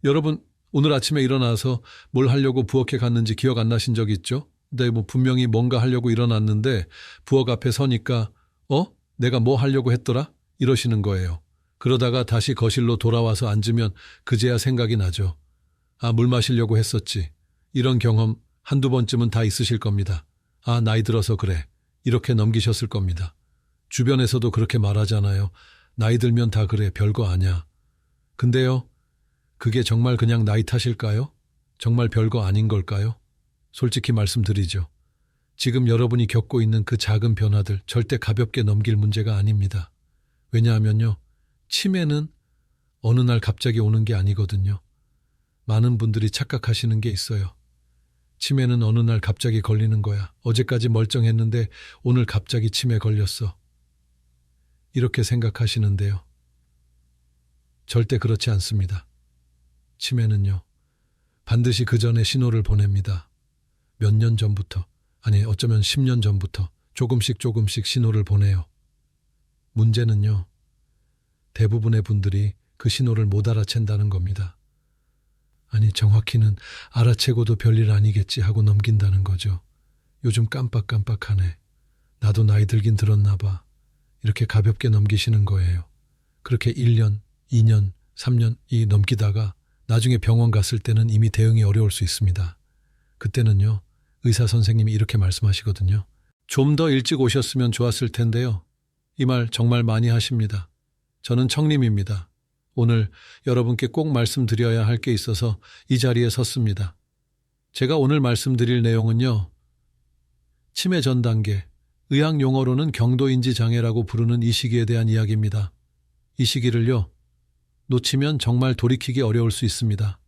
여러분, 오늘 아침에 일어나서 뭘 하려고 부엌에 갔는지 기억 안 나신 적 있죠? 근데 분명히 뭔가 하려고 일어났는데 부엌 앞에 서니까 내가 뭐 하려고 했더라? 이러시는 거예요. 그러다가 다시 거실로 돌아와서 앉으면 그제야 생각이 나죠. 아, 물 마시려고 했었지. 이런 경험 한두 번쯤은 다 있으실 겁니다. 아, 나이 들어서 그래. 이렇게 넘기셨을 겁니다. 주변에서도 그렇게 말하잖아요. 나이 들면 다 그래. 별거 아냐. 근데요, 그게 정말 그냥 나이 탓일까요? 정말 별거 아닌 걸까요? 솔직히 말씀드리죠. 지금 여러분이 겪고 있는 그 작은 변화들 절대 가볍게 넘길 문제가 아닙니다. 왜냐하면요, 치매는 어느 날 갑자기 오는 게 아니거든요. 많은 분들이 착각하시는 게 있어요. 치매는 어느 날 갑자기 걸리는 거야. 어제까지 멀쩡했는데 오늘 갑자기 치매 걸렸어. 이렇게 생각하시는데요. 절대 그렇지 않습니다. 치매는요, 반드시 그 전에 신호를 보냅니다. 몇 년 전부터, 아니 어쩌면 10년 전부터 조금씩 신호를 보내요. 문제는요, 대부분의 분들이 그 신호를 못 알아챈다는 겁니다. 아니 정확히는 알아채고도 별일 아니겠지 하고 넘긴다는 거죠. 요즘 깜빡깜빡하네. 나도 나이 들긴 들었나 봐. 이렇게 가볍게 넘기시는 거예요. 그렇게 1년, 2년, 3년이 넘기다가 나중에 병원 갔을 때는 이미 대응이 어려울 수 있습니다. 그때는요, 의사 선생님이 이렇게 말씀하시거든요. 좀 더 일찍 오셨으면 좋았을 텐데요. 이 말 정말 많이 하십니다. 저는 청림입니다. 오늘 여러분께 꼭 말씀드려야 할 게 있어서 이 자리에 섰습니다. 제가 오늘 말씀드릴 내용은요, 치매 전 단계, 의학 용어로는 경도인지 장애라고 부르는 이 시기에 대한 이야기입니다. 이 시기를요, 놓치면 정말 돌이키기 어려울 수 있습니다.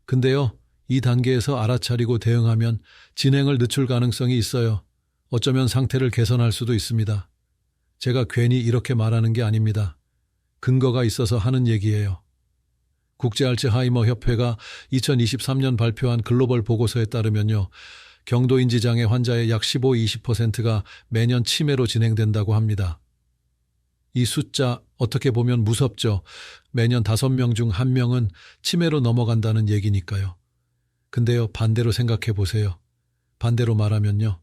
근데요, 이 단계에서 알아차리고 대응하면 진행을 늦출 가능성이 있어요. 어쩌면 상태를 개선할 수도 있습니다. 제가 괜히 이렇게 말하는 게 아닙니다. 근거가 있어서 하는 얘기예요. 국제알츠하이머 협회가 2023년 발표한 글로벌 보고서에 따르면요, 경도인지 장애 환자의 약 15-20%가 매년 치매로 진행된다고 합니다. 이 숫자 어떻게 보면 무섭죠. 매년 5명 중 1명은 치매로 넘어간다는 얘기니까요. 근데요, 반대로 생각해 보세요. 반대로 말하면요,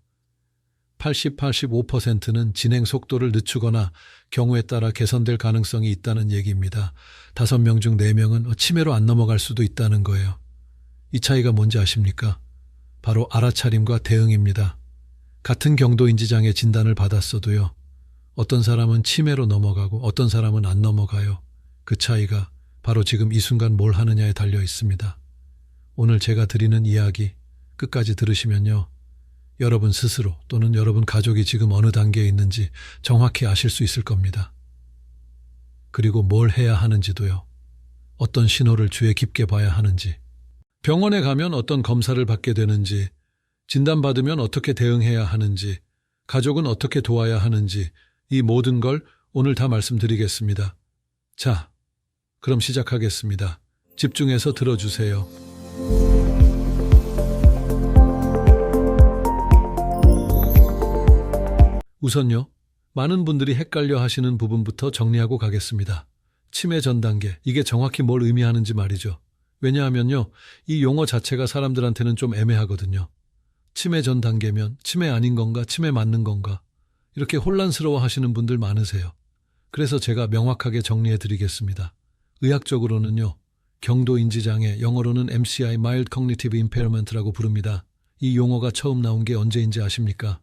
80-85%는 진행 속도를 늦추거나 경우에 따라 개선될 가능성이 있다는 얘기입니다. 5명 중 4명은 치매로 안 넘어갈 수도 있다는 거예요. 이 차이가 뭔지 아십니까? 바로 알아차림과 대응입니다. 같은 경도인지 장애 진단을 받았어도요, 어떤 사람은 치매로 넘어가고 어떤 사람은 안 넘어가요. 그 차이가 바로 지금 이 순간 뭘 하느냐에 달려 있습니다. 오늘 제가 드리는 이야기 끝까지 들으시면요, 여러분 스스로 또는 여러분 가족이 지금 어느 단계에 있는지 정확히 아실 수 있을 겁니다. 그리고 뭘 해야 하는지도요. 어떤 신호를 주의 깊게 봐야 하는지, 병원에 가면 어떤 검사를 받게 되는지, 진단받으면 어떻게 대응해야 하는지, 가족은 어떻게 도와야 하는지, 이 모든 걸 오늘 다 말씀드리겠습니다. 자, 그럼 시작하겠습니다. 집중해서 들어주세요. 우선요, 많은 분들이 헷갈려 하시는 부분부터 정리하고 가겠습니다. 치매 전 단계, 이게 정확히 뭘 의미하는지 말이죠. 왜냐하면요, 이 용어 자체가 사람들한테는 좀 애매하거든요. 치매 전 단계면 치매 아닌 건가, 치매 맞는 건가, 이렇게 혼란스러워 하시는 분들 많으세요. 그래서 제가 명확하게 정리해 드리겠습니다. 의학적으로는요, 경도인지 장애, 영어로는 MCI, Mild Cognitive Impairment라고 부릅니다. 이 용어가 처음 나온 게 언제인지 아십니까?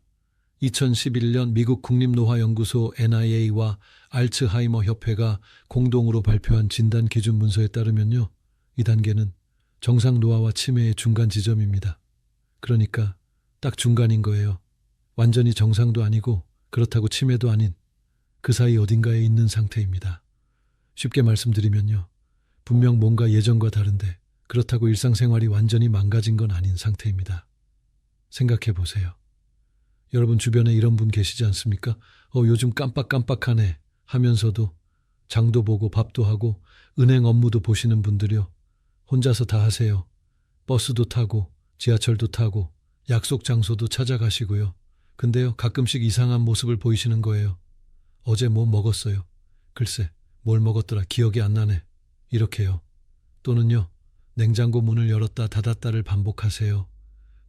2011년 미국 국립노화연구소 NIA와 알츠하이머 협회가 공동으로 발표한 진단 기준 문서에 따르면요, 이 단계는 정상 노화와 치매의 중간 지점입니다. 그러니까 딱 중간인 거예요. 완전히 정상도 아니고 그렇다고 치매도 아닌 그 사이 어딘가에 있는 상태입니다. 쉽게 말씀드리면요, 분명 뭔가 예전과 다른데 그렇다고 일상생활이 완전히 망가진 건 아닌 상태입니다. 생각해 보세요. 여러분 주변에 이런 분 계시지 않습니까? 요즘 깜빡깜빡하네 하면서도 장도 보고 밥도 하고 은행 업무도 보시는 분들이요, 혼자서 다 하세요. 버스도 타고 지하철도 타고 약속 장소도 찾아가시고요. 근데요, 가끔씩 이상한 모습을 보이시는 거예요. 어제 뭐 먹었어요? 글쎄, 뭘 먹었더라 기억이 안 나네. 이렇게요. 또는요, 냉장고 문을 열었다 닫았다를 반복하세요.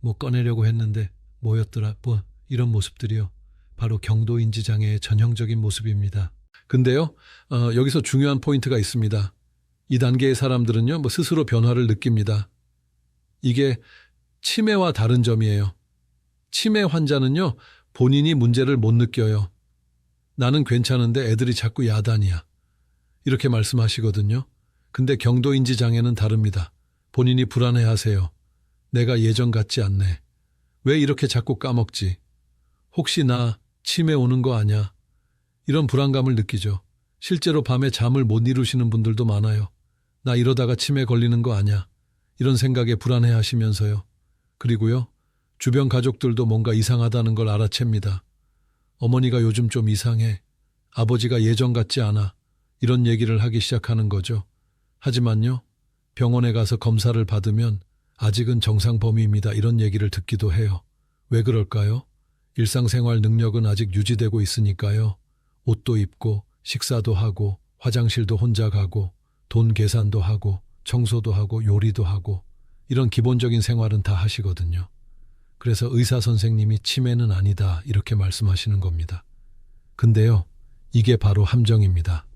뭐 꺼내려고 했는데 뭐였더라, 뭐 이런 모습들이요. 바로 경도인지 장애의 전형적인 모습입니다. 근데요, 여기서 중요한 포인트가 있습니다. 이 단계의 사람들은요, 뭐 스스로 변화를 느낍니다. 이게 치매와 다른 점이에요. 치매 환자는요, 본인이 문제를 못 느껴요. 나는 괜찮은데 애들이 자꾸 야단이야. 이렇게 말씀하시거든요. 근데 경도인지 장애는 다릅니다. 본인이 불안해하세요. 내가 예전 같지 않네. 왜 이렇게 자꾸 까먹지? 혹시 나 치매 오는 거 아냐? 이런 불안감을 느끼죠. 실제로 밤에 잠을 못 이루시는 분들도 많아요. 나 이러다가 치매 걸리는 거 아냐? 이런 생각에 불안해하시면서요. 그리고요, 주변 가족들도 뭔가 이상하다는 걸 알아챕니다. 어머니가 요즘 좀 이상해. 아버지가 예전 같지 않아. 이런 얘기를 하기 시작하는 거죠. 하지만요, 병원에 가서 검사를 받으면 아직은 정상 범위입니다. 이런 얘기를 듣기도 해요. 왜 그럴까요? 일상생활 능력은 아직 유지되고 있으니까요. 옷도 입고, 식사도 하고, 화장실도 혼자 가고, 돈 계산도 하고, 청소도 하고, 요리도 하고, 이런 기본적인 생활은 다 하시거든요. 그래서 의사 선생님이 치매는 아니다 이렇게 말씀하시는 겁니다. 근데요, 이게 바로 함정입니다.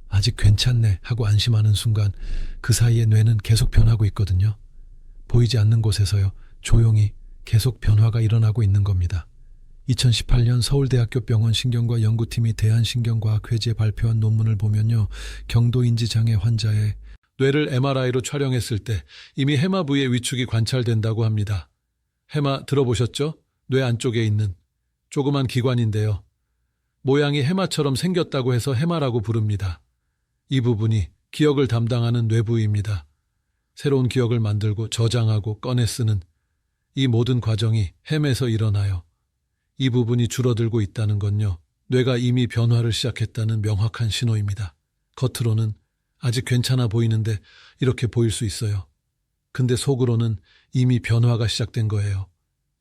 아직 괜찮네 하고 안심하는 순간 그 사이에 뇌는 계속 변하고 있거든요. 보이지 않는 곳에서요, 조용히 계속 변화가 일어나고 있는 겁니다. 2018년 서울대학교 병원 신경과 연구팀이 대한신경과학회지에 발표한 논문을 보면요, 경도인지 장애 환자의 뇌를 MRI로 촬영했을 때 이미 해마 부위의 위축이 관찰된다고 합니다. 해마 들어보셨죠? 뇌 안쪽에 있는 조그만 기관인데요. 모양이 해마처럼 생겼다고 해서 해마라고 부릅니다. 이 부분이 기억을 담당하는 뇌부위입니다. 새로운 기억을 만들고 저장하고 꺼내 쓰는 이 모든 과정이 해마에서 일어나요. 이 부분이 줄어들고 있다는 건요, 뇌가 이미 변화를 시작했다는 명확한 신호입니다. 겉으로는 아직 괜찮아 보이는데 이렇게 보일 수 있어요. 근데 속으로는 이미 변화가 시작된 거예요.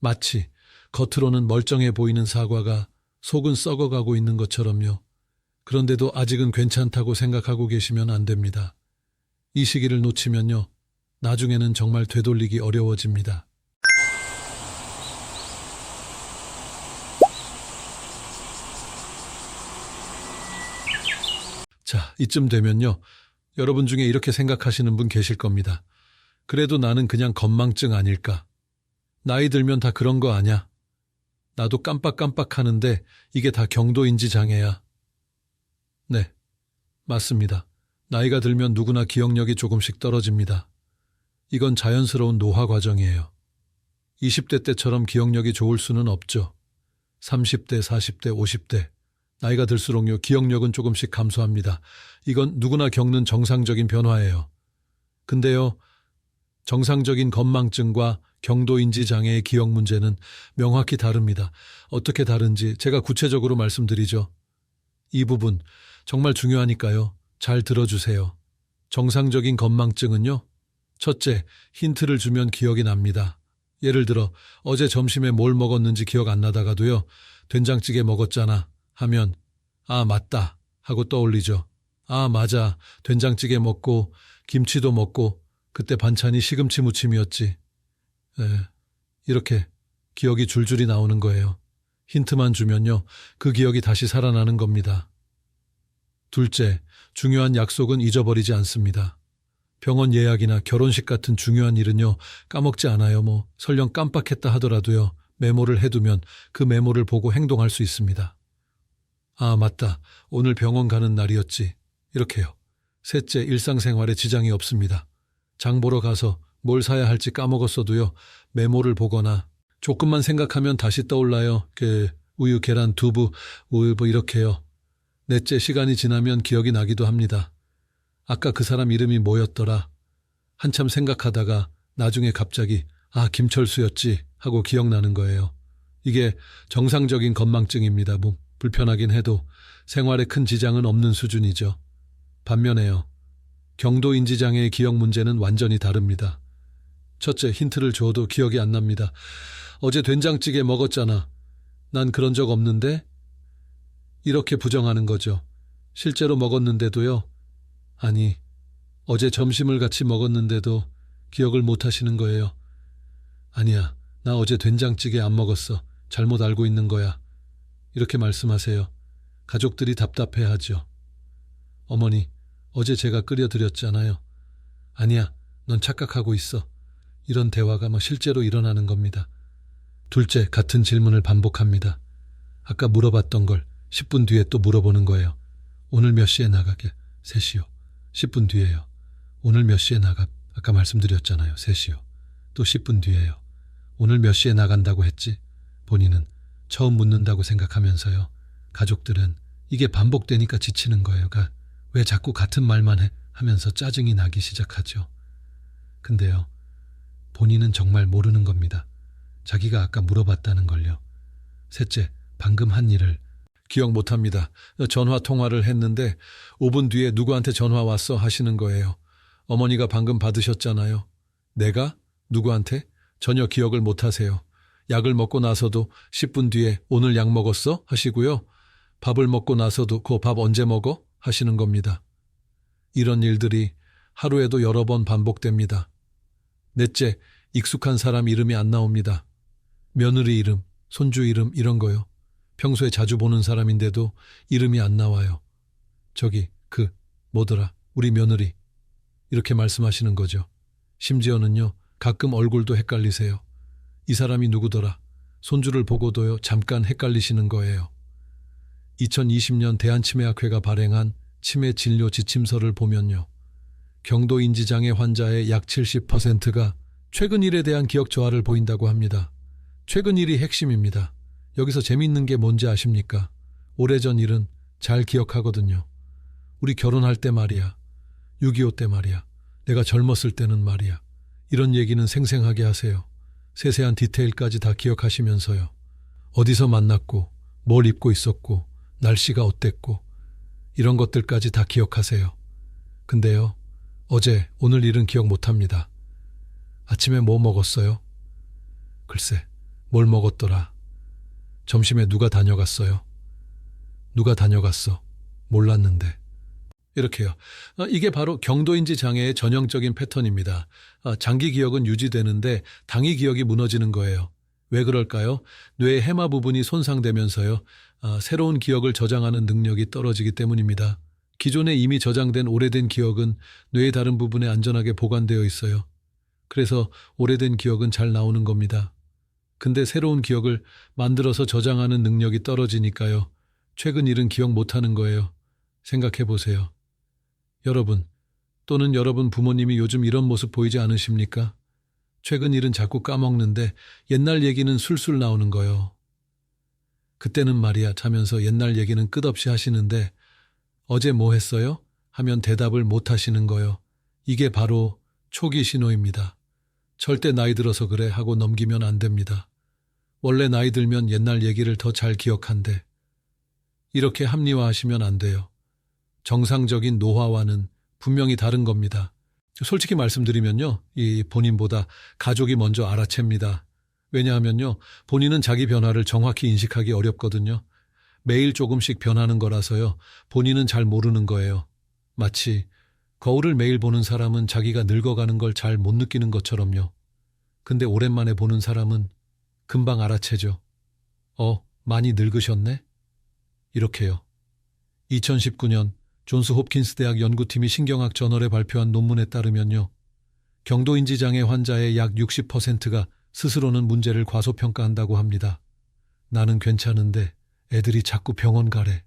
마치 겉으로는 멀쩡해 보이는 사과가 속은 썩어가고 있는 것처럼요. 그런데도 아직은 괜찮다고 생각하고 계시면 안 됩니다. 이 시기를 놓치면요, 나중에는 정말 되돌리기 어려워집니다. 자, 이쯤 되면요, 여러분 중에 이렇게 생각하시는 분 계실 겁니다. 그래도 나는 그냥 건망증 아닐까? 나이 들면 다 그런 거 아냐? 나도 깜빡깜빡 하는데 이게 다 경도인지 장애야. 네, 맞습니다. 나이가 들면 누구나 기억력이 조금씩 떨어집니다. 이건 자연스러운 노화 과정이에요. 20대 때처럼 기억력이 좋을 수는 없죠. 30대, 40대, 50대. 나이가 들수록요, 기억력은 조금씩 감소합니다. 이건 누구나 겪는 정상적인 변화예요. 근데요, 정상적인 건망증과 경도인지 장애의 기억 문제는 명확히 다릅니다. 어떻게 다른지 제가 구체적으로 말씀드리죠. 이 부분 정말 중요하니까요. 잘 들어주세요. 정상적인 건망증은요, 첫째, 힌트를 주면 기억이 납니다. 예를 들어 어제 점심에 뭘 먹었는지 기억 안 나다가도요, 된장찌개 먹었잖아 하면 아 맞다 하고 떠올리죠. 아 맞아, 된장찌개 먹고 김치도 먹고 그때 반찬이 시금치 무침이었지. 이렇게 기억이 줄줄이 나오는 거예요. 힌트만 주면요, 그 기억이 다시 살아나는 겁니다. 둘째, 중요한 약속은 잊어버리지 않습니다. 병원 예약이나 결혼식 같은 중요한 일은요, 까먹지 않아요. 뭐 설령 깜빡했다 하더라도요, 메모를 해두면 그 메모를 보고 행동할 수 있습니다. 아 맞다, 오늘 병원 가는 날이었지. 이렇게요. 셋째, 일상생활에 지장이 없습니다. 장 보러 가서 뭘 사야 할지 까먹었어도요, 메모를 보거나 조금만 생각하면 다시 떠올라요. 우유, 계란, 두부, 우유 뭐 이렇게요. 넷째, 시간이 지나면 기억이 나기도 합니다. 아까 그 사람 이름이 뭐였더라? 한참 생각하다가 나중에 갑자기 아 김철수였지 하고 기억나는 거예요. 이게 정상적인 건망증입니다. 뭐 불편하긴 해도 생활에 큰 지장은 없는 수준이죠. 반면에요, 경도인지 장애의 기억 문제는 완전히 다릅니다. 첫째, 힌트를 줘도 기억이 안 납니다. 어제 된장찌개 먹었잖아. 난 그런 적 없는데? 이렇게 부정하는 거죠. 실제로 먹었는데도요. 아니, 어제 점심을 같이 먹었는데도 기억을 못 하시는 거예요. 아니야, 나 어제 된장찌개 안 먹었어. 잘못 알고 있는 거야. 이렇게 말씀하세요. 가족들이 답답해하죠. 어머니, 어제 제가 끓여드렸잖아요. 아니야, 넌 착각하고 있어. 이런 대화가 실제로 일어나는 겁니다. 둘째, 같은 질문을 반복합니다. 아까 물어봤던 걸 10분 뒤에 또 물어보는 거예요. 오늘 몇 시에 나가게? 3시요. 10분 뒤에요. 오늘 몇 시에 나가? 아까 말씀드렸잖아요. 3시요. 또 10분 뒤에요. 오늘 몇 시에 나간다고 했지? 본인은 처음 묻는다고 생각하면서요. 가족들은 이게 반복되니까 지치는 거예요. 왜 자꾸 같은 말만 해? 하면서 짜증이 나기 시작하죠. 근데요, 본인은 정말 모르는 겁니다. 자기가 아까 물어봤다는 걸요. 셋째, 방금 한 일을 기억 못합니다. 전화 통화를 했는데 5분 뒤에 누구한테 전화 왔어 하시는 거예요. 어머니가 방금 받으셨잖아요. 내가? 누구한테? 전혀 기억을 못하세요. 약을 먹고 나서도 10분 뒤에 오늘 약 먹었어? 하시고요. 밥을 먹고 나서도 그 밥 언제 먹어? 하시는 겁니다. 이런 일들이 하루에도 여러 번 반복됩니다. 넷째, 익숙한 사람 이름이 안 나옵니다. 며느리 이름, 손주 이름 이런 거요. 평소에 자주 보는 사람인데도 이름이 안 나와요. 저기 뭐더라, 우리 며느리. 이렇게 말씀하시는 거죠. 심지어는요, 가끔 얼굴도 헷갈리세요. 이 사람이 누구더라. 손주를 보고도요, 잠깐 헷갈리시는 거예요. 2020년 대한치매학회가 발행한 치매 진료 지침서를 보면요. 경도인지장애 환자의 약 70%가 최근 일에 대한 기억 저하를 보인다고 합니다. 최근 일이 핵심입니다. 여기서 재밌는 게 뭔지 아십니까? 오래전 일은 잘 기억하거든요. 우리 결혼할 때 말이야. 6.25 때 말이야. 내가 젊었을 때는 말이야. 이런 얘기는 생생하게 하세요. 세세한 디테일까지 다 기억하시면서요. 어디서 만났고, 뭘 입고 있었고, 날씨가 어땠고, 이런 것들까지 다 기억하세요. 근데요, 어제, 오늘 일은 기억 못합니다. 아침에 뭐 먹었어요? 글쎄, 뭘 먹었더라. 점심에 누가 다녀갔어요? 누가 다녀갔어? 몰랐는데. 이렇게요. 이게 바로 경도인지 장애의 전형적인 패턴입니다. 장기 기억은 유지되는데 당위 기억이 무너지는 거예요. 왜 그럴까요? 뇌의 해마 부분이 손상되면서요. 새로운 기억을 저장하는 능력이 떨어지기 때문입니다. 기존에 이미 저장된 오래된 기억은 뇌의 다른 부분에 안전하게 보관되어 있어요. 그래서 오래된 기억은 잘 나오는 겁니다. 근데 새로운 기억을 만들어서 저장하는 능력이 떨어지니까요. 최근 일은 기억 못하는 거예요. 생각해 보세요. 여러분, 또는 여러분 부모님이 요즘 이런 모습 보이지 않으십니까? 최근 일은 자꾸 까먹는데 옛날 얘기는 술술 나오는 거요. 그때는 말이야 자면서 옛날 얘기는 끝없이 하시는데 어제 뭐 했어요? 하면 대답을 못 하시는 거요. 이게 바로 초기 신호입니다. 절대 나이 들어서 그래 하고 넘기면 안 됩니다. 원래 나이 들면 옛날 얘기를 더 잘 기억한대. 이렇게 합리화하시면 안 돼요. 정상적인 노화와는 분명히 다른 겁니다. 솔직히 말씀드리면요. 이 본인보다 가족이 먼저 알아챕니다. 왜냐하면요. 본인은 자기 변화를 정확히 인식하기 어렵거든요. 매일 조금씩 변하는 거라서요. 본인은 잘 모르는 거예요. 마치 거울을 매일 보는 사람은 자기가 늙어가는 걸 잘 못 느끼는 것처럼요. 근데 오랜만에 보는 사람은 금방 알아채죠. 많이 늙으셨네? 이렇게요. 2019년 존스 홉킨스 대학 연구팀이 신경학 저널에 발표한 논문에 따르면요. 경도인지 장애 환자의 약 60%가 스스로는 문제를 과소평가한다고 합니다. 나는 괜찮은데 애들이 자꾸 병원 가래.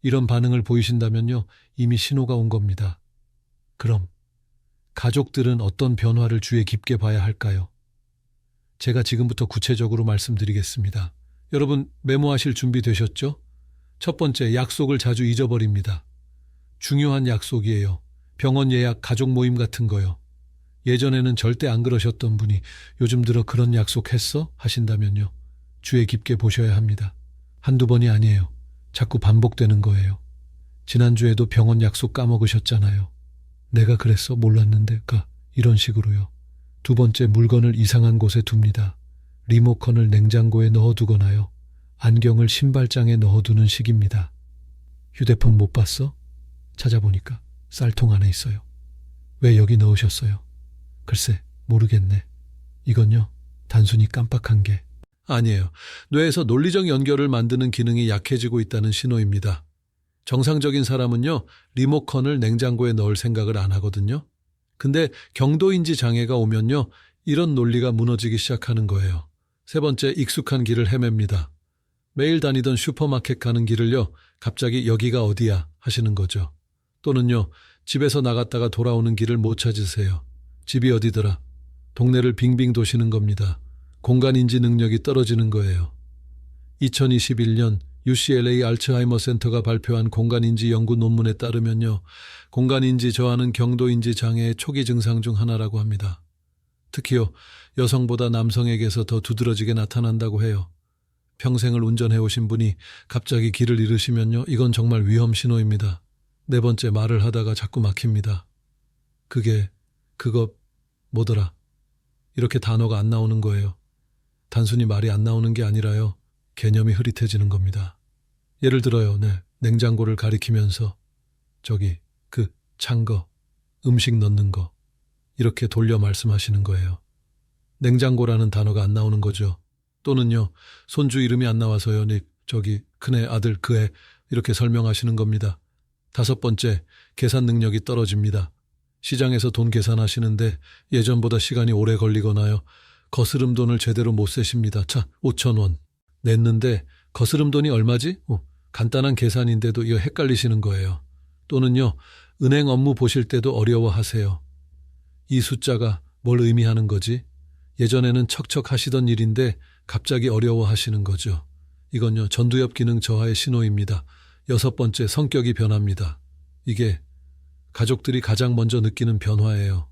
이런 반응을 보이신다면요. 이미 신호가 온 겁니다. 그럼 가족들은 어떤 변화를 주의 깊게 봐야 할까요? 제가 지금부터 구체적으로 말씀드리겠습니다. 여러분 메모하실 준비 되셨죠? 첫 번째, 약속을 자주 잊어버립니다. 중요한 약속이에요. 병원 예약, 가족 모임 같은 거요. 예전에는 절대 안 그러셨던 분이 요즘 들어 그런 약속 했어? 하신다면요. 주의 깊게 보셔야 합니다. 한두 번이 아니에요. 자꾸 반복되는 거예요. 지난주에도 병원 약속 까먹으셨잖아요. 내가 그랬어? 몰랐는데. 이런 식으로요. 두 번째, 물건을 이상한 곳에 둡니다. 리모컨을 냉장고에 넣어두거나요. 안경을 신발장에 넣어두는 식입니다. 휴대폰 못 봤어? 찾아보니까 쌀통 안에 있어요. 왜 여기 넣으셨어요? 글쎄, 모르겠네. 이건요, 단순히 깜빡한 게. 아니에요. 뇌에서 논리적 연결을 만드는 기능이 약해지고 있다는 신호입니다. 정상적인 사람은요, 리모컨을 냉장고에 넣을 생각을 안 하거든요. 근데 경도인지 장애가 오면요, 이런 논리가 무너지기 시작하는 거예요. 세 번째, 익숙한 길을 헤맵니다. 매일 다니던 슈퍼마켓 가는 길을요, 갑자기 여기가 어디야 하시는 거죠. 또는요, 집에서 나갔다가 돌아오는 길을 못 찾으세요. 집이 어디더라? 동네를 빙빙 도시는 겁니다. 공간인지 능력이 떨어지는 거예요. 2021년 UCLA 알츠하이머 센터가 발표한 공간인지 연구 논문에 따르면요, 공간인지 저하는 경도인지 장애의 초기 증상 중 하나라고 합니다. 특히요, 여성보다 남성에게서 더 두드러지게 나타난다고 해요. 평생을 운전해 오신 분이 갑자기 길을 잃으시면요, 이건 정말 위험 신호입니다. 네 번째, 말을 하다가 자꾸 막힙니다. 그거 뭐더라? 이렇게 단어가 안 나오는 거예요. 단순히 말이 안 나오는 게 아니라요, 개념이 흐릿해지는 겁니다. 예를 들어요, 냉장고를 가리키면서 찬 거, 음식 넣는 거, 이렇게 돌려 말씀하시는 거예요. 냉장고라는 단어가 안 나오는 거죠. 또는요, 손주 이름이 안 나와서요, 큰애 아들 그 애, 이렇게 설명하시는 겁니다. 다섯 번째, 계산 능력이 떨어집니다. 시장에서 돈 계산하시는데 예전보다 시간이 오래 걸리거나요, 거스름 돈을 제대로 못 세십니다. 5,000원 냈는데 거스름 돈이 얼마지? 간단한 계산인데도 이거 헷갈리시는 거예요. 또는요, 은행 업무 보실 때도 어려워하세요. 이 숫자가 뭘 의미하는 거지? 예전에는 척척 하시던 일인데 갑자기 어려워하시는 거죠. 이건요, 전두엽 기능 저하의 신호입니다. 여섯 번째, 성격이 변합니다. 이게 가족들이 가장 먼저 느끼는 변화예요.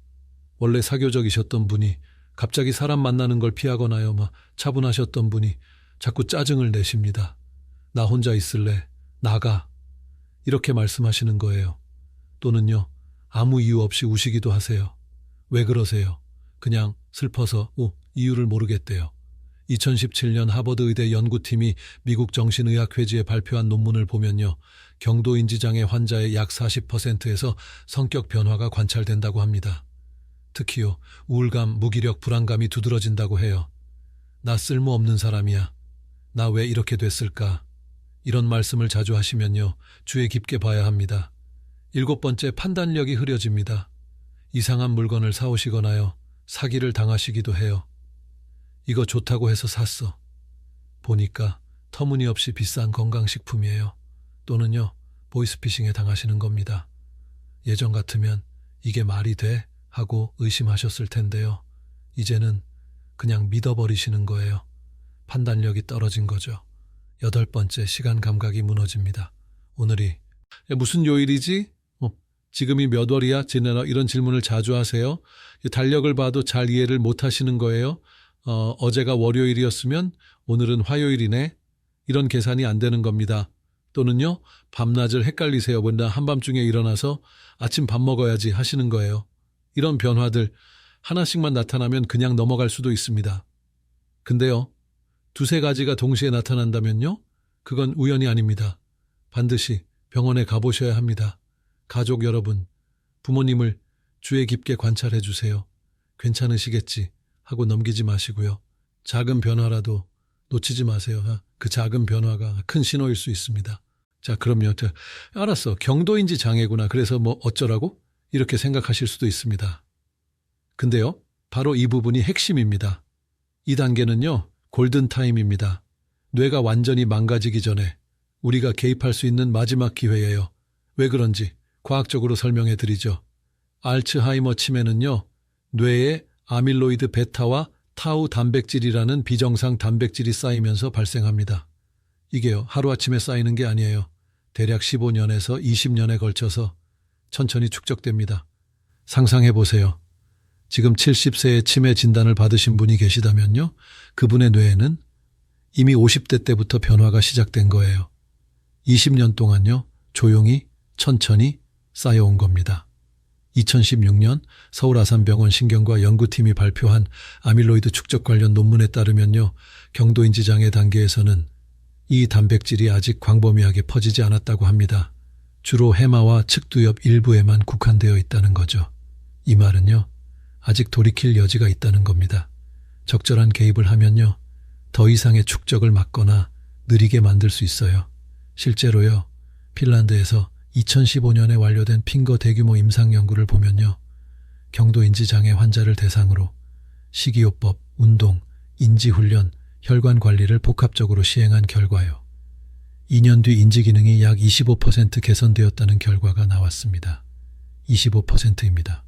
원래 사교적이셨던 분이 갑자기 사람 만나는 걸 피하거나요, 차분하셨던 분이 자꾸 짜증을 내십니다. 나 혼자 있을래, 나가, 이렇게 말씀하시는 거예요. 또는요, 아무 이유 없이 우시기도 하세요. 왜 그러세요? 그냥 슬퍼서 이유를 모르겠대요. 2017년 하버드 의대 연구팀이 미국 정신의학회지에 발표한 논문을 보면요, 경도인지장애 환자의 약 40%에서 성격 변화가 관찰된다고 합니다. 특히요, 우울감, 무기력, 불안감이 두드러진다고 해요. 나 쓸모없는 사람이야. 나 왜 이렇게 됐을까? 이런 말씀을 자주 하시면요, 주의 깊게 봐야 합니다. 일곱 번째, 판단력이 흐려집니다. 이상한 물건을 사오시거나요, 사기를 당하시기도 해요. 이거 좋다고 해서 샀어. 보니까 터무니없이 비싼 건강식품이에요. 또는요, 보이스피싱에 당하시는 겁니다. 예전 같으면 이게 말이 돼? 하고 의심하셨을 텐데요. 이제는 그냥 믿어버리시는 거예요. 판단력이 떨어진 거죠. 여덟 번째, 시간 감각이 무너집니다. 오늘이 무슨 요일이지? 지금이 몇 월이야? 지내나? 이런 질문을 자주 하세요. 달력을 봐도 잘 이해를 못 하시는 거예요. 어제가 월요일이었으면 오늘은 화요일이네. 이런 계산이 안 되는 겁니다. 또는요, 밤낮을 헷갈리세요. 뭔가 한밤중에 일어나서 아침 밥 먹어야지 하시는 거예요. 이런 변화들 하나씩만 나타나면 그냥 넘어갈 수도 있습니다. 근데요, 두세 가지가 동시에 나타난다면요, 그건 우연이 아닙니다. 반드시 병원에 가보셔야 합니다. 가족 여러분, 부모님을 주의 깊게 관찰해 주세요. 괜찮으시겠지 하고 넘기지 마시고요. 작은 변화라도 놓치지 마세요. 그 작은 변화가 큰 신호일 수 있습니다. 자, 그럼요. 알았어. 경도인지 장애구나. 그래서 어쩌라고? 이렇게 생각하실 수도 있습니다. 근데요, 바로 이 부분이 핵심입니다. 이 단계는요, 골든타임입니다. 뇌가 완전히 망가지기 전에 우리가 개입할 수 있는 마지막 기회예요. 왜 그런지 과학적으로 설명해 드리죠. 알츠하이머 치매는요, 뇌에 아밀로이드 베타와 타우 단백질이라는 비정상 단백질이 쌓이면서 발생합니다. 이게요, 하루아침에 쌓이는 게 아니에요. 대략 15년에서 20년에 걸쳐서 천천히 축적됩니다. 상상해 보세요. 지금 70세의 치매 진단을 받으신 분이 계시다면요, 그분의 뇌에는 이미 50대 때부터 변화가 시작된 거예요. 20년 동안요, 조용히 천천히 쌓여온 겁니다. 2016년 서울아산병원 신경과 연구팀이 발표한 아밀로이드 축적 관련 논문에 따르면요, 경도인지 장애 단계에서는 이 단백질이 아직 광범위하게 퍼지지 않았다고 합니다. 주로 해마와 측두엽 일부에만 국한되어 있다는 거죠. 이 말은요, 아직 돌이킬 여지가 있다는 겁니다. 적절한 개입을 하면요, 더 이상의 축적을 막거나 느리게 만들 수 있어요. 실제로요, 핀란드에서 2015년에 완료된 핑거 대규모 임상 연구를 보면요, 경도인지장애 환자를 대상으로 식이요법, 운동, 인지훈련, 혈관 관리를 복합적으로 시행한 결과요. 2년 뒤 인지 기능이 약 25% 개선되었다는 결과가 나왔습니다. 25%입니다.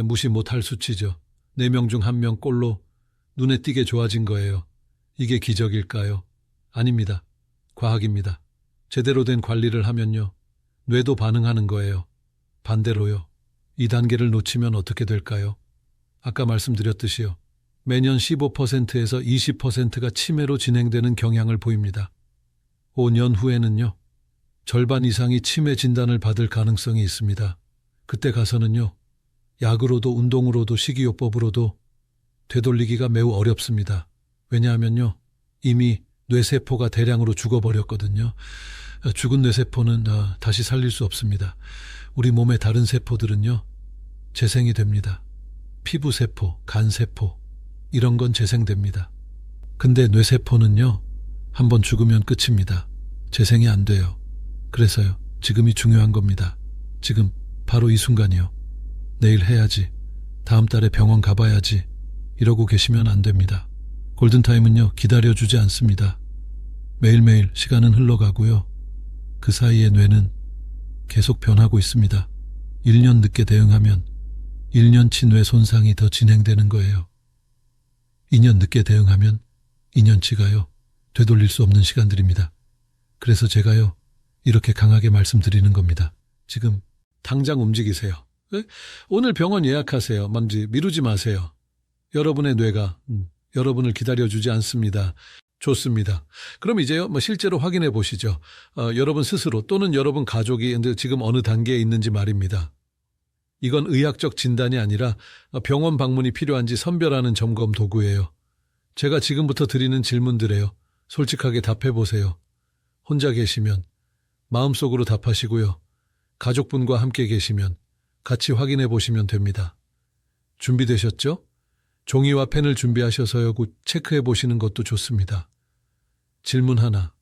무시 못할 수치죠. 4명 중 1명 꼴로 눈에 띄게 좋아진 거예요. 이게 기적일까요? 아닙니다. 과학입니다. 제대로 된 관리를 하면요, 뇌도 반응하는 거예요. 반대로요, 이 단계를 놓치면 어떻게 될까요? 아까 말씀드렸듯이요, 매년 15%에서 20%가 치매로 진행되는 경향을 보입니다. 5년 후에는요, 절반 이상이 치매 진단을 받을 가능성이 있습니다. 그때 가서는요, 약으로도 운동으로도 식이요법으로도 되돌리기가 매우 어렵습니다. 왜냐하면요, 이미 뇌세포가 대량으로 죽어버렸거든요. 죽은 뇌세포는 다시 살릴 수 없습니다. 우리 몸의 다른 세포들은요, 재생이 됩니다. 피부세포, 간세포, 이런 건 재생됩니다. 근데 뇌세포는요, 한번 죽으면 끝입니다. 재생이 안 돼요. 그래서요, 지금이 중요한 겁니다. 지금, 바로 이 순간이요. 내일 해야지, 다음 달에 병원 가봐야지, 이러고 계시면 안 됩니다. 골든타임은요, 기다려주지 않습니다. 매일매일 시간은 흘러가고요, 그 사이에 뇌는 계속 변하고 있습니다. 1년 늦게 대응하면 1년치 뇌 손상이 더 진행되는 거예요. 2년 늦게 대응하면 2년치가요, 되돌릴 수 없는 시간들입니다. 그래서 제가요, 이렇게 강하게 말씀드리는 겁니다. 지금 당장 움직이세요. 오늘 병원 예약하세요. 미루지 마세요. 여러분의 뇌가 여러분을 기다려주지 않습니다. 좋습니다. 그럼 이제요, 실제로 확인해 보시죠. 여러분 스스로 또는 여러분 가족이 지금 어느 단계에 있는지 말입니다. 이건 의학적 진단이 아니라 병원 방문이 필요한지 선별하는 점검 도구예요. 제가 지금부터 드리는 질문들에요, 솔직하게 답해 보세요. 혼자 계시면 마음속으로 답하시고요, 가족분과 함께 계시면 같이 확인해 보시면 됩니다. 준비되셨죠? 종이와 펜을 준비하셔서요, 체크해 보시는 것도 좋습니다. 질문 하나.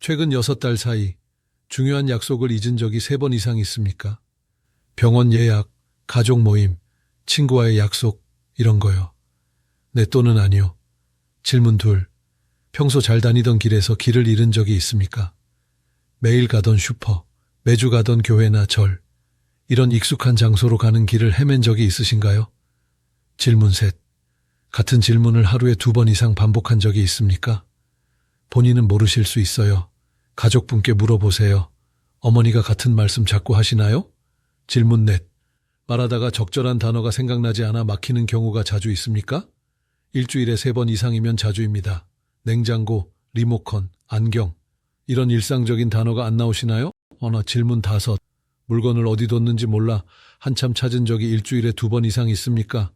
최근 6달 사이 중요한 약속을 잊은 적이 3번 이상 있습니까? 병원 예약, 가족 모임, 친구와의 약속, 이런 거요. 네 또는 아니요. 질문 2. 평소 잘 다니던 길에서 길을 잃은 적이 있습니까? 매일 가던 슈퍼, 매주 가던 교회나 절, 이런 익숙한 장소로 가는 길을 헤맨 적이 있으신가요? 질문 3. 같은 질문을 하루에 2번 이상 반복한 적이 있습니까? 본인은 모르실 수 있어요. 가족분께 물어보세요. 어머니가 같은 말씀 자꾸 하시나요? 질문 4. 말하다가 적절한 단어가 생각나지 않아 막히는 경우가 자주 있습니까? 일주일에 3번 이상이면 자주입니다. 냉장고, 리모컨, 안경, 이런 일상적인 단어가 안 나오시나요? 질문 5. 물건을 어디 뒀는지 몰라 한참 찾은 적이 일주일에 2번 이상 있습니까?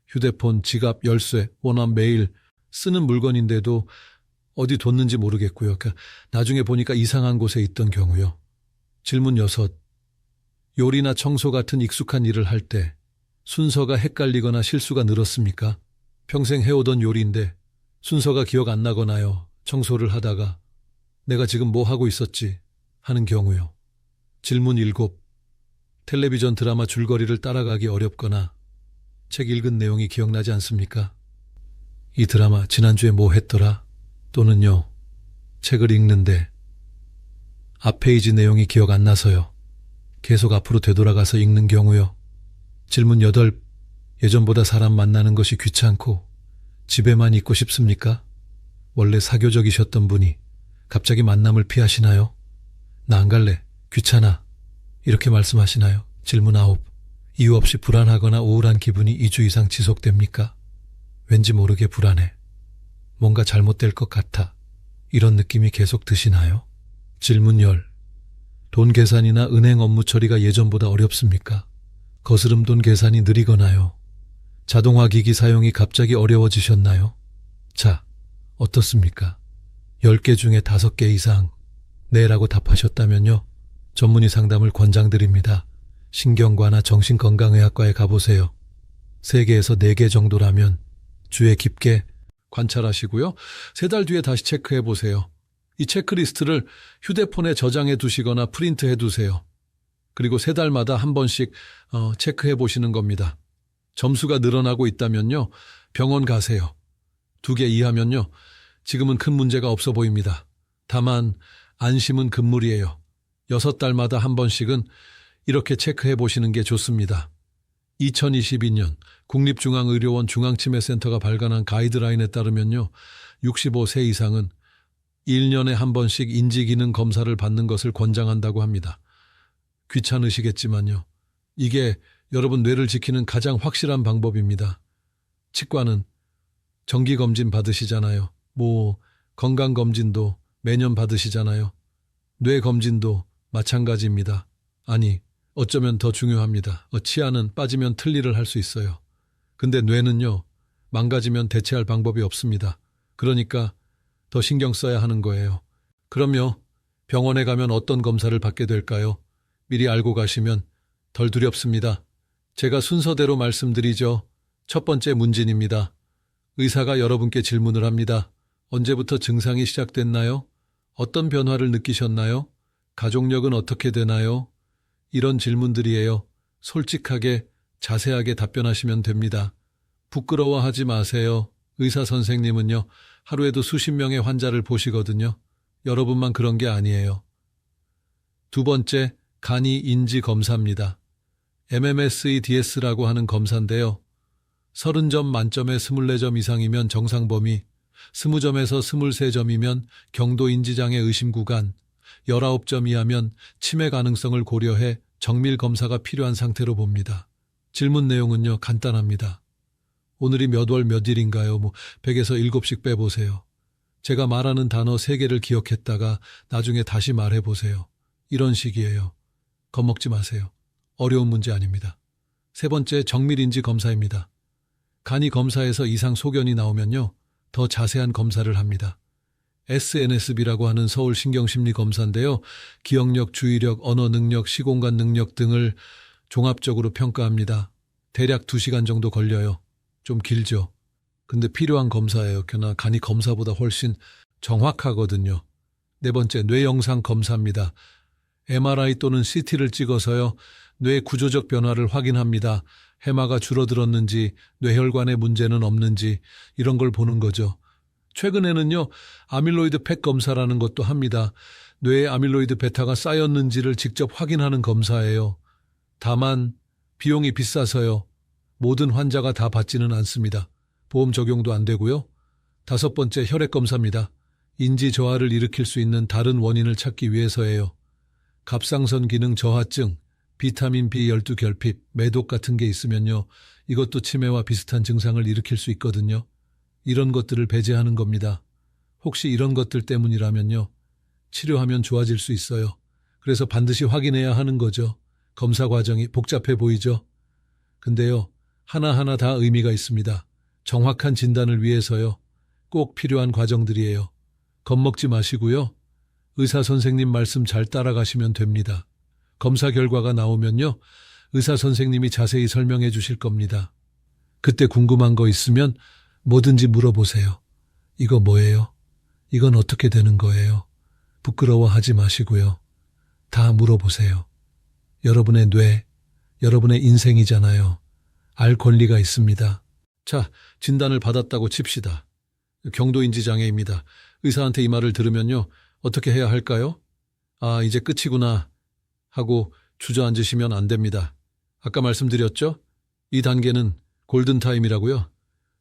휴대폰, 지갑, 열쇠, 워낙 매일 쓰는 물건인데도 어디 뒀는지 모르겠고요. 나중에 보니까 이상한 곳에 있던 경우요. 질문 6. 요리나 청소 같은 익숙한 일을 할 때 순서가 헷갈리거나 실수가 늘었습니까? 평생 해오던 요리인데 순서가 기억 안 나거나요. 청소를 하다가 내가 지금 뭐 하고 있었지 하는 경우요. 질문 7. 텔레비전 드라마 줄거리를 따라가기 어렵거나 책 읽은 내용이 기억나지 않습니까? 이 드라마 지난주에 뭐 했더라? 또는요, 책을 읽는데 앞 페이지 내용이 기억 안 나서요. 계속 앞으로 되돌아가서 읽는 경우요. 질문 8. 예전보다 사람 만나는 것이 귀찮고 집에만 있고 싶습니까? 원래 사교적이셨던 분이 갑자기 만남을 피하시나요? 나 안 갈래. 귀찮아. 이렇게 말씀하시나요? 질문 9. 이유 없이 불안하거나 우울한 기분이 2주 이상 지속됩니까? 왠지 모르게 불안해. 뭔가 잘못될 것 같아. 이런 느낌이 계속 드시나요? 질문 10. 돈 계산이나 은행 업무 처리가 예전보다 어렵습니까? 거스름 돈 계산이 느리거나요? 자동화 기기 사용이 갑자기 어려워지셨나요? 자, 어떻습니까? 10개 중에 5개 이상 네라고 답하셨다면요, 전문의 상담을 권장드립니다. 신경과나 정신건강의학과에 가보세요. 3개에서 4개 정도라면 주에 깊게 관찰하시고요. 3달 뒤에 다시 체크해 보세요. 이 체크리스트를 휴대폰에 저장해 두시거나 프린트해 두세요. 그리고 3달마다 한 번씩 체크해 보시는 겁니다. 점수가 늘어나고 있다면요, 병원 가세요. 2개 이하면요, 지금은 큰 문제가 없어 보입니다. 다만 안심은 금물이에요. 6달마다 한 번씩은 이렇게 체크해 보시는 게 좋습니다. 2022년 국립중앙의료원 중앙치매센터가 발간한 가이드라인에 따르면요, 65세 이상은 1년에 한 번씩 인지기능 검사를 받는 것을 권장한다고 합니다. 귀찮으시겠지만요, 이게 여러분 뇌를 지키는 가장 확실한 방법입니다. 치과는 정기검진 받으시잖아요. 건강검진도 매년 받으시잖아요. 뇌검진도 마찬가지입니다. 아니, 어쩌면 더 중요합니다. 치아는 빠지면 틀니를 할 수 있어요. 근데 뇌는요, 망가지면 대체할 방법이 없습니다. 그러니까 더 신경 써야 하는 거예요. 그럼요, 병원에 가면 어떤 검사를 받게 될까요? 미리 알고 가시면 덜 두렵습니다. 제가 순서대로 말씀드리죠. 첫 번째 문진입니다. 의사가 여러분께 질문을 합니다. 언제부터 증상이 시작됐나요? 어떤 변화를 느끼셨나요? 가족력은 어떻게 되나요? 이런 질문들이에요. 솔직하게, 자세하게 답변하시면 됩니다. 부끄러워하지 마세요. 의사 선생님은요, 하루에도 수십 명의 환자를 보시거든요. 여러분만 그런 게 아니에요. 2번째, 간이 인지 검사입니다. MMSEDS라고 하는 검사인데요. 30점 만점에 24점 이상이면 정상 범위, 20점에서 23점이면 경도 인지장애 의심 구간, 19점 이하면 치매 가능성을 고려해 정밀 검사가 필요한 상태로 봅니다. 질문 내용은요, 간단합니다. 오늘이 몇 월 몇 일인가요? 100에서 7씩 빼보세요. 제가 말하는 단어 3개를 기억했다가 나중에 다시 말해보세요. 이런 식이에요. 겁먹지 마세요. 어려운 문제 아닙니다. 3번째, 정밀인지 검사입니다. 간이 검사에서 이상 소견이 나오면요, 더 자세한 검사를 합니다. SNSB라고 하는 서울신경심리검사인데요. 기억력, 주의력, 언어 능력, 시공간 능력 등을 종합적으로 평가합니다. 대략 2시간 정도 걸려요. 좀 길죠. 근데 필요한 검사예요. 그러나 간이 검사보다 훨씬 정확하거든요. 4번째, 뇌영상 검사입니다. MRI 또는 CT를 찍어서요, 뇌 구조적 변화를 확인합니다. 해마가 줄어들었는지, 뇌혈관에 문제는 없는지, 이런 걸 보는 거죠. 최근에는요, 아밀로이드 팩 검사라는 것도 합니다. 뇌에 아밀로이드 베타가 쌓였는지를 직접 확인하는 검사예요. 다만 비용이 비싸서요, 모든 환자가 다 받지는 않습니다. 보험 적용도 안 되고요. 5번째, 혈액 검사입니다. 인지 저하를 일으킬 수 있는 다른 원인을 찾기 위해서예요. 갑상선 기능 저하증, 비타민 B12 결핍, 매독 같은 게 있으면요, 이것도 치매와 비슷한 증상을 일으킬 수 있거든요. 이런 것들을 배제하는 겁니다. 혹시 이런 것들 때문이라면요, 치료하면 좋아질 수 있어요. 그래서 반드시 확인해야 하는 거죠. 검사 과정이 복잡해 보이죠? 근데요, 하나하나 다 의미가 있습니다. 정확한 진단을 위해서요, 꼭 필요한 과정들이에요. 겁먹지 마시고요, 의사 선생님 말씀 잘 따라가시면 됩니다. 검사 결과가 나오면요, 의사 선생님이 자세히 설명해 주실 겁니다. 그때 궁금한 거 있으면 뭐든지 물어보세요. 이거 뭐예요? 이건 어떻게 되는 거예요? 부끄러워하지 마시고요. 다 물어보세요. 여러분의 뇌, 여러분의 인생이잖아요. 알 권리가 있습니다. 자, 진단을 받았다고 칩시다. 경도인지장애입니다. 의사한테 이 말을 들으면요, 어떻게 해야 할까요? 아, 이제 끝이구나 하고 주저앉으시면 안 됩니다. 아까 말씀드렸죠? 이 단계는 골든타임이라고요.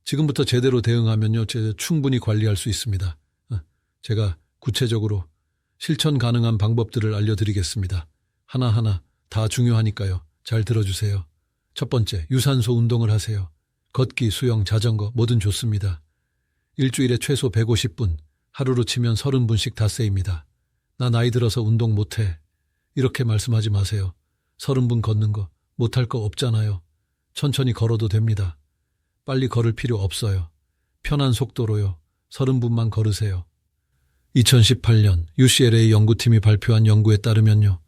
지금부터 제대로 대응하면요, 충분히 관리할 수 있습니다. 제가 구체적으로 실천 가능한 방법들을 알려드리겠습니다. 하나하나 다 중요하니까요. 잘 들어주세요. 첫 번째, 유산소 운동을 하세요. 걷기, 수영, 자전거 뭐든 좋습니다. 일주일에 최소 150분, 하루로 치면 30분씩 다 세입니다. 나 나이 들어서 운동 못해. 이렇게 말씀하지 마세요. 30분 걷는 거 못할 거 없잖아요. 천천히 걸어도 됩니다. 빨리 걸을 필요 없어요. 편한 속도로요. 30분만 걸으세요. 2018년 UCLA 연구팀이 발표한 연구에 따르면요,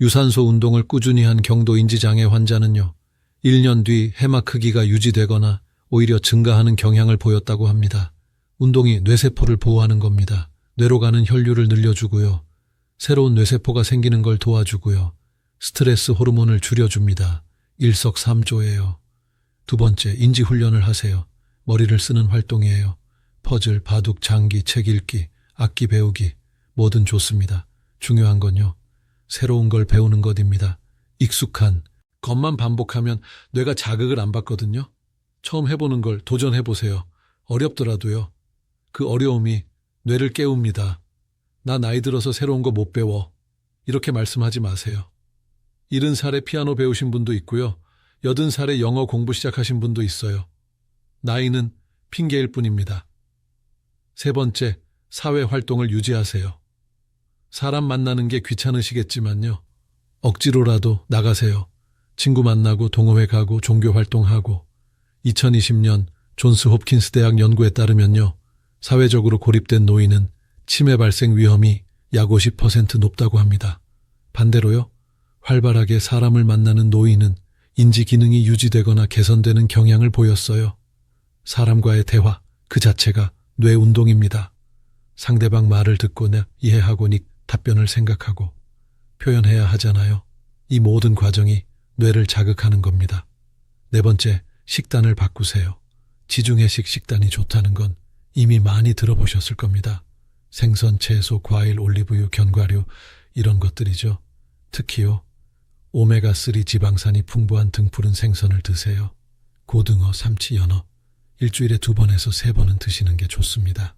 유산소 운동을 꾸준히 한 경도 인지장애 환자는요, 1년 뒤 해마 크기가 유지되거나 오히려 증가하는 경향을 보였다고 합니다. 운동이 뇌세포를 보호하는 겁니다. 뇌로 가는 혈류를 늘려주고요. 새로운 뇌세포가 생기는 걸 도와주고요. 스트레스 호르몬을 줄여줍니다. 일석삼조예요. 두 번째, 인지훈련을 하세요. 머리를 쓰는 활동이에요. 퍼즐, 바둑, 장기, 책 읽기, 악기 배우기, 뭐든 좋습니다. 중요한 건요, 새로운 걸 배우는 것입니다. 익숙한 것만 반복하면 뇌가 자극을 안 받거든요. 처음 해보는 걸 도전해보세요. 어렵더라도요. 그 어려움이 뇌를 깨웁니다. 나 나이 들어서 새로운 거 못 배워. 이렇게 말씀하지 마세요. 70살에 피아노 배우신 분도 있고요. 80살에 영어 공부 시작하신 분도 있어요. 나이는 핑계일 뿐입니다. 세 번째, 사회 활동을 유지하세요. 사람 만나는 게 귀찮으시겠지만요, 억지로라도 나가세요. 친구 만나고 동호회 가고 종교 활동하고. 2020년 존스 홉킨스 대학 연구에 따르면요, 사회적으로 고립된 노인은 치매 발생 위험이 약 50% 높다고 합니다. 반대로요, 활발하게 사람을 만나는 노인은 인지 기능이 유지되거나 개선되는 경향을 보였어요. 사람과의 대화 그 자체가 뇌 운동입니다. 상대방 말을 듣고 이해하고 답변을 생각하고 표현해야 하잖아요. 이 모든 과정이 뇌를 자극하는 겁니다. 네 번째, 식단을 바꾸세요. 지중해식 식단이 좋다는 건 이미 많이 들어보셨을 겁니다. 생선, 채소, 과일, 올리브유, 견과류 이런 것들이죠. 특히요, 오메가3 지방산이 풍부한 등푸른 생선을 드세요. 고등어, 삼치, 연어 일주일에 2번에서 3번은 드시는 게 좋습니다.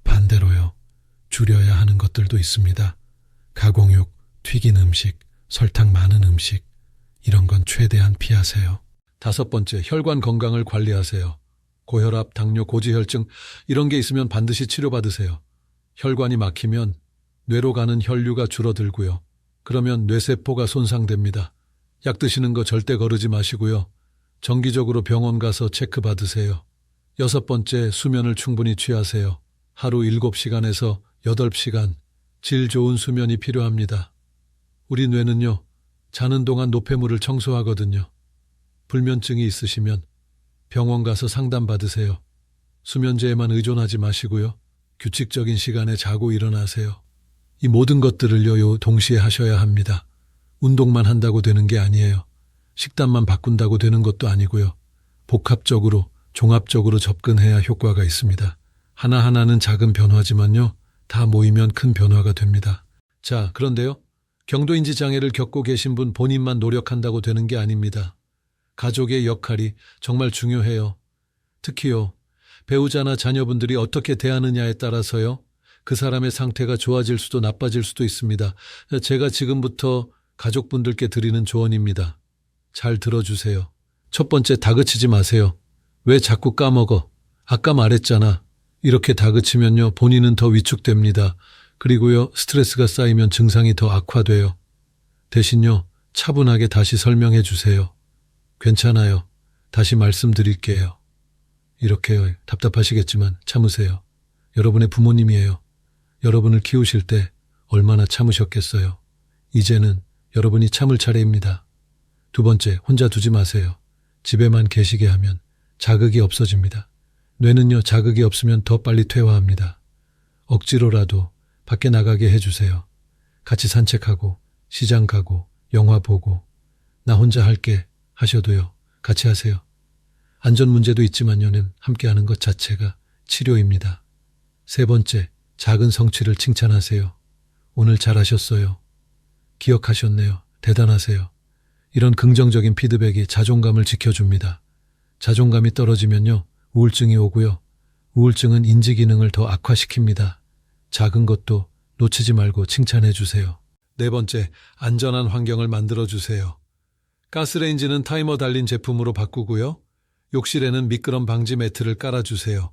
반대로요, 줄여야 하는 것들도 있습니다. 가공육, 튀긴 음식, 설탕 많은 음식 이런 건 최대한 피하세요. 5번째, 혈관 건강을 관리하세요. 고혈압, 당뇨, 고지혈증 이런 게 있으면 반드시 치료받으세요. 혈관이 막히면 뇌로 가는 혈류가 줄어들고요. 그러면 뇌세포가 손상됩니다. 약 드시는 거 절대 거르지 마시고요. 정기적으로 병원 가서 체크받으세요. 6번째, 수면을 충분히 취하세요. 하루 7시간에서 8시간 질 좋은 수면이 필요합니다. 우리 뇌는요, 자는 동안 노폐물을 청소하거든요. 불면증이 있으시면 병원 가서 상담받으세요. 수면제에만 의존하지 마시고요. 규칙적인 시간에 자고 일어나세요. 이 모든 것들을요, 동시에 하셔야 합니다. 운동만 한다고 되는 게 아니에요. 식단만 바꾼다고 되는 것도 아니고요. 복합적으로, 종합적으로 접근해야 효과가 있습니다. 하나하나는 작은 변화지만요, 다 모이면 큰 변화가 됩니다. 자, 그런데요, 경도인지 장애를 겪고 계신 분 본인만 노력한다고 되는 게 아닙니다. 가족의 역할이 정말 중요해요. 특히요, 배우자나 자녀분들이 어떻게 대하느냐에 따라서요, 그 사람의 상태가 좋아질 수도 나빠질 수도 있습니다. 제가 지금부터 가족분들께 드리는 조언입니다. 잘 들어주세요. 첫 번째, 다그치지 마세요. 왜 자꾸 까먹어? 아까 말했잖아. 이렇게 다그치면요, 본인은 더 위축됩니다. 그리고요, 스트레스가 쌓이면 증상이 더 악화돼요. 대신요, 차분하게 다시 설명해 주세요. 괜찮아요. 다시 말씀드릴게요. 이렇게요, 답답하시겠지만 참으세요. 여러분의 부모님이에요. 여러분을 키우실 때 얼마나 참으셨겠어요. 이제는 여러분이 참을 차례입니다. 2번째, 혼자 두지 마세요. 집에만 계시게 하면 자극이 없어집니다. 뇌는요, 자극이 없으면 더 빨리 퇴화합니다. 억지로라도 밖에 나가게 해주세요. 같이 산책하고 시장 가고 영화 보고 나 혼자 할게 하셔도요, 같이 하세요. 안전 문제도 있지만요는 함께하는 것 자체가 치료입니다. 3번째, 작은 성취를 칭찬하세요. 오늘 잘하셨어요. 기억하셨네요. 대단하세요. 이런 긍정적인 피드백이 자존감을 지켜줍니다. 자존감이 떨어지면요, 우울증이 오고요. 우울증은 인지 기능을 더 악화시킵니다. 작은 것도 놓치지 말고 칭찬해 주세요. 4번째, 안전한 환경을 만들어 주세요. 가스레인지는 타이머 달린 제품으로 바꾸고요. 욕실에는 미끄럼 방지 매트를 깔아주세요.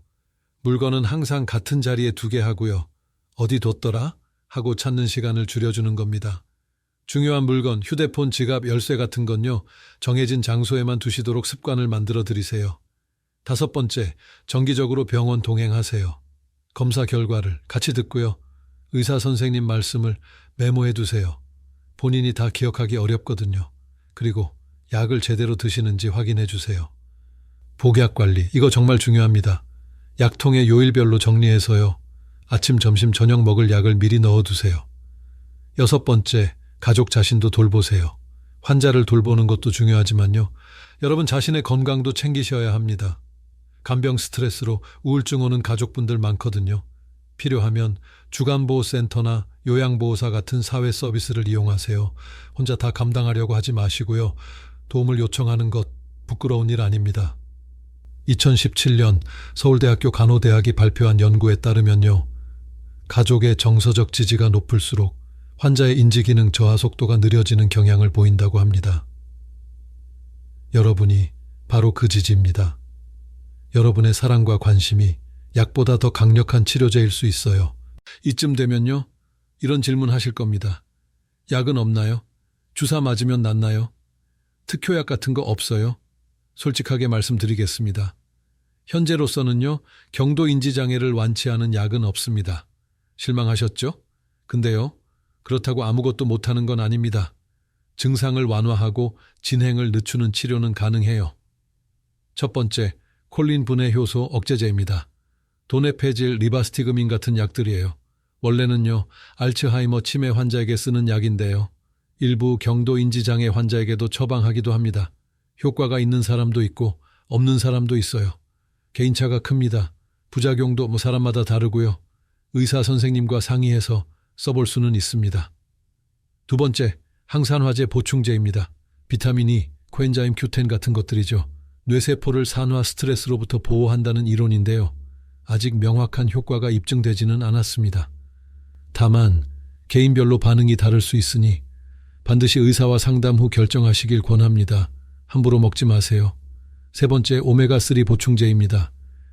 물건은 항상 같은 자리에 두게 하고요. 어디 뒀더라? 하고 찾는 시간을 줄여주는 겁니다. 중요한 물건, 휴대폰, 지갑, 열쇠 같은 건요, 정해진 장소에만 두시도록 습관을 만들어 드리세요. 5번째, 정기적으로 병원 동행하세요. 검사 결과를 같이 듣고요. 의사 선생님 말씀을 메모해 두세요. 본인이 다 기억하기 어렵거든요. 그리고 약을 제대로 드시는지 확인해 주세요. 복약 관리, 이거 정말 중요합니다. 약통에 요일별로 정리해서요. 아침, 점심, 저녁 먹을 약을 미리 넣어두세요. 6번째, 가족 자신도 돌보세요. 환자를 돌보는 것도 중요하지만요. 여러분 자신의 건강도 챙기셔야 합니다. 간병 스트레스로 우울증 오는 가족분들 많거든요. 필요하면 주간보호센터나 요양보호사 같은 사회 서비스를 이용하세요. 혼자 다 감당하려고 하지 마시고요. 도움을 요청하는 것 부끄러운 일 아닙니다. 2017년 서울대학교 간호대학이 발표한 연구에 따르면요. 가족의 정서적 지지가 높을수록 환자의 인지기능 저하 속도가 느려지는 경향을 보인다고 합니다. 여러분이 바로 그 지지입니다. 여러분의 사랑과 관심이 약보다 더 강력한 치료제일 수 있어요. 이쯤 되면요. 이런 질문 하실 겁니다. 약은 없나요? 주사 맞으면 낫나요? 특효약 같은 거 없어요? 솔직하게 말씀드리겠습니다. 현재로서는요. 경도인지장애를 완치하는 약은 없습니다. 실망하셨죠? 근데요. 그렇다고 아무것도 못하는 건 아닙니다. 증상을 완화하고 진행을 늦추는 치료는 가능해요. 첫 번째, 콜린 분해 효소 억제제입니다. 도네페질, 리바스티그민 같은 약들이에요. 원래는요, 알츠하이머 치매 환자에게 쓰는 약인데요. 일부 경도인지장애 환자에게도 처방하기도 합니다. 효과가 있는 사람도 있고 없는 사람도 있어요. 개인차가 큽니다. 부작용도 사람마다 다르고요. 의사 선생님과 상의해서 써볼 수는 있습니다. 두 번째, 항산화제 보충제입니다. 비타민 E, 코엔자임 Q10 같은 것들이죠. 뇌세포를 산화 스트레스로부터 보호한다는 이론인데요. 아직 명확한 효과가 입증되지는 않았습니다. 다만 개인별로 반응이 다를 수 있으니 반드시 의사와 상담 후 결정하시길 권합니다. 함부로 먹지 마세요. 세 번째, 오메가3 보충제입니다.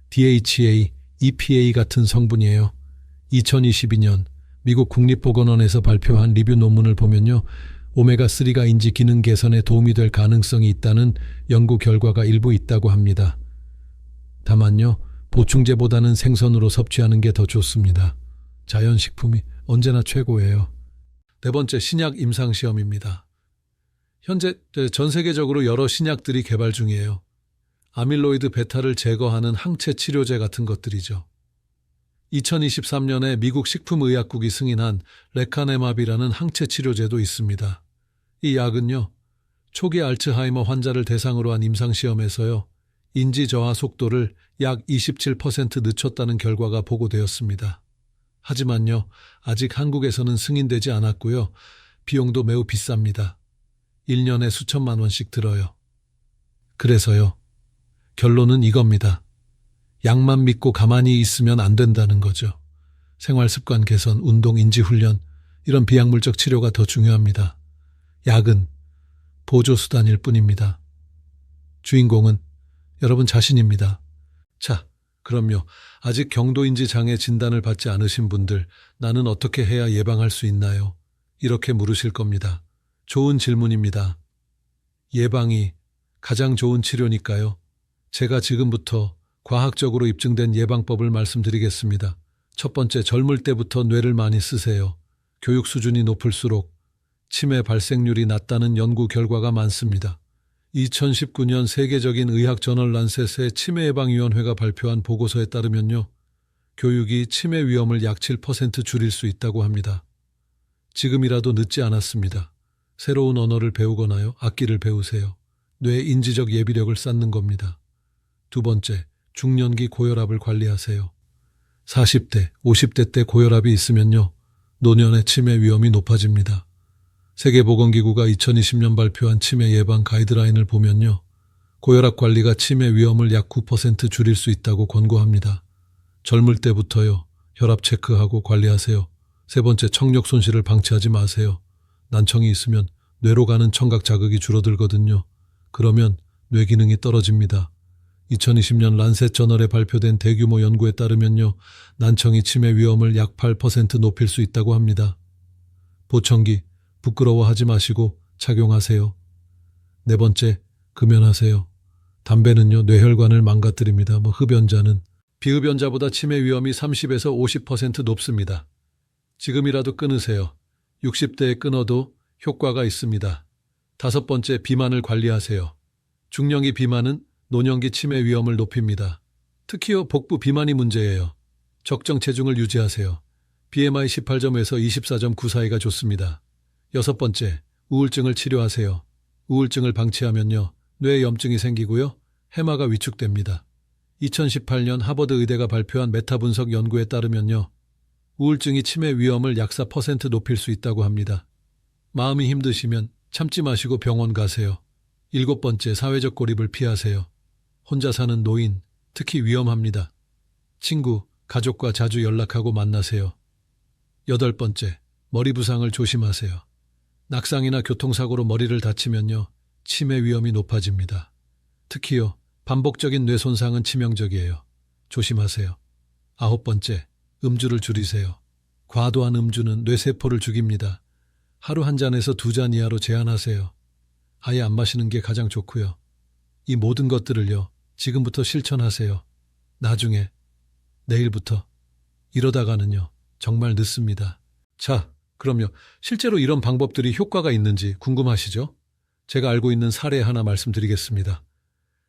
DHA, EPA 같은 성분이에요. 2022년 미국 국립보건원에서 발표한 리뷰 논문을 보면요. 오메가3가 인지 기능 개선에 도움이 될 가능성이 있다는 연구 결과가 일부 있다고 합니다. 다만요. 보충제보다는 생선으로 섭취하는 게 더 좋습니다. 자연식품이 언제나 최고예요. 네 번째, 신약 임상시험입니다. 현재 전 세계적으로 여러 신약들이 개발 중이에요. 아밀로이드 베타를 제거하는 항체 치료제 같은 것들이죠. 2023년에 미국 식품의약국이 승인한 레카네마비라는 항체 치료제도 있습니다. 이 약은요, 초기 알츠하이머 환자를 대상으로 한 임상시험에서요, 인지 저하 속도를 약 27% 늦췄다는 결과가 보고되었습니다. 하지만요, 아직 한국에서는 승인되지 않았고요, 비용도 매우 비쌉니다. 1년에 수천만 원씩 들어요. 그래서요, 결론은 이겁니다. 약만 믿고 가만히 있으면 안 된다는 거죠. 생활습관 개선, 운동, 인지훈련, 이런 비약물적 치료가 더 중요합니다. 약은 보조수단일 뿐입니다. 주인공은 여러분 자신입니다. 자, 그럼요. 아직 경도인지 장애 진단을 받지 않으신 분들, 나는 어떻게 해야 예방할 수 있나요? 이렇게 물으실 겁니다. 좋은 질문입니다. 예방이 가장 좋은 치료니까요. 제가 지금부터 과학적으로 입증된 예방법을 말씀드리겠습니다. 첫 번째, 젊을 때부터 뇌를 많이 쓰세요. 교육 수준이 높을수록 치매 발생률이 낮다는 연구 결과가 많습니다. 2019년 세계적인 의학 저널 란셋의 치매예방위원회가 발표한 보고서에 따르면요. 교육이 치매 위험을 약 7% 줄일 수 있다고 합니다. 지금이라도 늦지 않았습니다. 새로운 언어를 배우거나요. 악기를 배우세요. 뇌의 인지적 예비력을 쌓는 겁니다. 두 번째, 중년기 고혈압을 관리하세요. 40대, 50대 때 고혈압이 있으면요. 노년의 치매 위험이 높아집니다. 세계보건기구가 2020년 발표한 치매 예방 가이드라인을 보면요. 고혈압 관리가 치매 위험을 약 9% 줄일 수 있다고 권고합니다. 젊을 때부터요. 혈압 체크하고 관리하세요. 세 번째, 청력 손실을 방치하지 마세요. 난청이 있으면 뇌로 가는 청각 자극이 줄어들거든요. 그러면 뇌 기능이 떨어집니다. 2020년 란셋 저널에 발표된 대규모 연구에 따르면요. 난청이 치매 위험을 약 8% 높일 수 있다고 합니다. 보청기, 부끄러워하지 마시고 착용하세요. 네 번째, 금연하세요. 담배는요, 뇌혈관을 망가뜨립니다. 흡연자는 비흡연자보다 치매 위험이 30에서 50% 높습니다. 지금이라도 끊으세요. 60대에 끊어도 효과가 있습니다. 5번째, 비만을 관리하세요. 중년기 비만은 노년기 치매 위험을 높입니다. 특히요, 복부 비만이 문제예요. 적정 체중을 유지하세요. BMI 18점에서 24.9 사이가 좋습니다. 6번째, 우울증을 치료하세요. 우울증을 방치하면요, 뇌에 염증이 생기고요, 해마가 위축됩니다. 2018년 하버드 의대가 발표한 메타 분석 연구에 따르면요, 우울증이 치매 위험을 약 4% 높일 수 있다고 합니다. 마음이 힘드시면 참지 마시고 병원 가세요. 7번째, 사회적 고립을 피하세요. 혼자 사는 노인, 특히 위험합니다. 친구, 가족과 자주 연락하고 만나세요. 8번째, 머리 부상을 조심하세요. 낙상이나 교통사고로 머리를 다치면요, 치매 위험이 높아집니다. 특히요, 반복적인 뇌 손상은 치명적이에요. 조심하세요. 9번째, 음주를 줄이세요. 과도한 음주는 뇌세포를 죽입니다. 하루 한 잔에서 2잔 이하로 제한하세요. 아예 안 마시는 게 가장 좋고요. 이 모든 것들을요, 지금부터 실천하세요. 나중에, 내일부터. 이러다가는요, 정말 늦습니다. 자, 그럼요. 실제로 이런 방법들이 효과가 있는지 궁금하시죠? 제가 알고 있는 사례 하나 말씀드리겠습니다.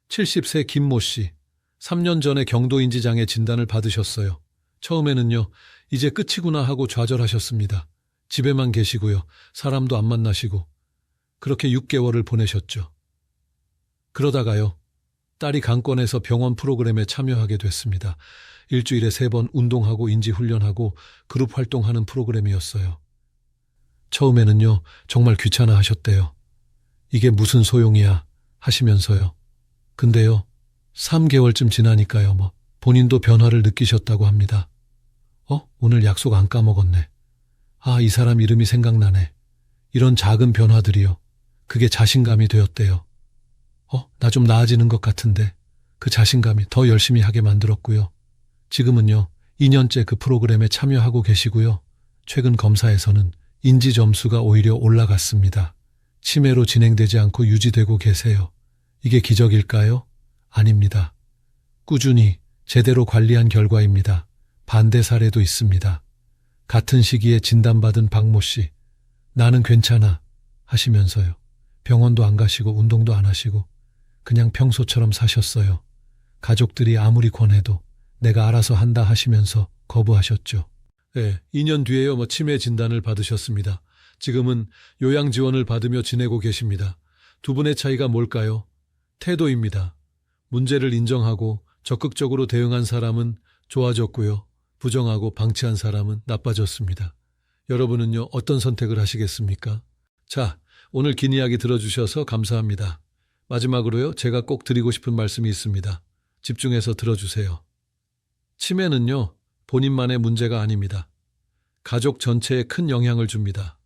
70세 김모 씨, 3년 전에 경도인지 장애 진단을 받으셨어요. 처음에는요, 이제 끝이구나 하고 좌절하셨습니다. 집에만 계시고요, 사람도 안 만나시고 그렇게 6개월을 보내셨죠. 그러다가요, 딸이 강권해서 병원 프로그램에 참여하게 됐습니다. 일주일에 3번 운동하고 인지훈련하고 그룹 활동하는 프로그램이었어요. 처음에는요, 정말 귀찮아 하셨대요. 이게 무슨 소용이야 하시면서요. 근데요, 3개월쯤 지나니까요, 본인도 변화를 느끼셨다고 합니다. 오늘 약속 안 까먹었네. 이 사람 이름이 생각나네. 이런 작은 변화들이요, 그게 자신감이 되었대요. 나 좀 나아지는 것 같은데 그 자신감이 더 열심히 하게 만들었고요. 지금은요, 2년째 그 프로그램에 참여하고 계시고요. 최근 검사에서는 인지 점수가 오히려 올라갔습니다. 치매로 진행되지 않고 유지되고 계세요. 이게 기적일까요? 아닙니다. 꾸준히 제대로 관리한 결과입니다. 반대 사례도 있습니다. 같은 시기에 진단받은 박모 씨, 나는 괜찮아 하시면서요, 병원도 안 가시고 운동도 안 하시고 그냥 평소처럼 사셨어요. 가족들이 아무리 권해도 내가 알아서 한다 하시면서 거부하셨죠. 2년 뒤에요, 치매 진단을 받으셨습니다. 지금은 요양 지원을 받으며 지내고 계십니다. 두 분의 차이가 뭘까요? 태도입니다. 문제를 인정하고 적극적으로 대응한 사람은 좋아졌고요, 부정하고 방치한 사람은 나빠졌습니다. 여러분은요, 어떤 선택을 하시겠습니까? 자, 오늘 긴 이야기 들어주셔서 감사합니다. 마지막으로요, 제가 꼭 드리고 싶은 말씀이 있습니다. 집중해서 들어주세요. 치매는요, 본인만의 문제가 아닙니다. 가족 전체에 큰 영향을 줍니다.